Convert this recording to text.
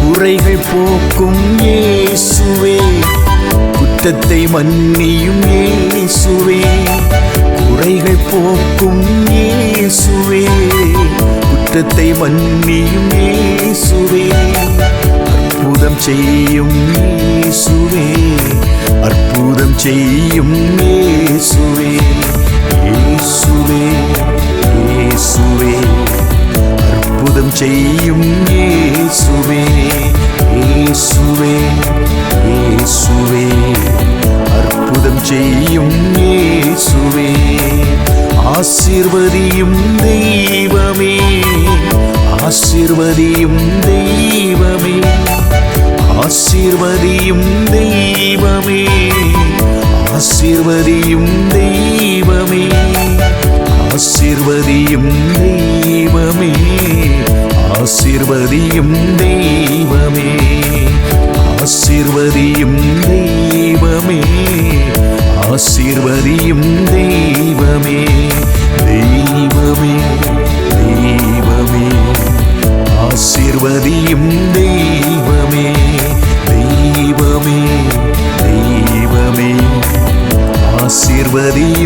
குறைகள் போக்கும் இயேசுவே, குற்றத்தை மன்னியும் இயேசுவே. குறைகள் போக்கும் இயேசுவே, குற்றத்தை மன்னியும் இயேசுவே. அற்புதம் செய்யும் இயேசுவே, அற்புதம் செய்யும் இயேசுவே. இயேசுவே இயேசுவே, அற்புதம் செய்யும் இயேசுவே. இயேசுவே இயேசுவே, அற்புதம் செய்யும் இயேசுவே. ஆசீர்வதியும் தெய்வமே, ஆசீர்வதியும் தெய்வமே. ஆசீர்வதியும் தெய்வமே, ஆசீர்வதியும் தெய்வமே. ஆசீர்வதியும் தெய்வமே, ஆசீர்வதியும் தெய்வமே. ஆசீர்வதியும் தெய்வமே, ஆசீர்வதியும் தெய்வமே. தெய்வமே தெய்வமே, ஆசீர்வதியும் தெய்வமே. தெய்வமே தெய்வமே, ஆசீர்வதியும்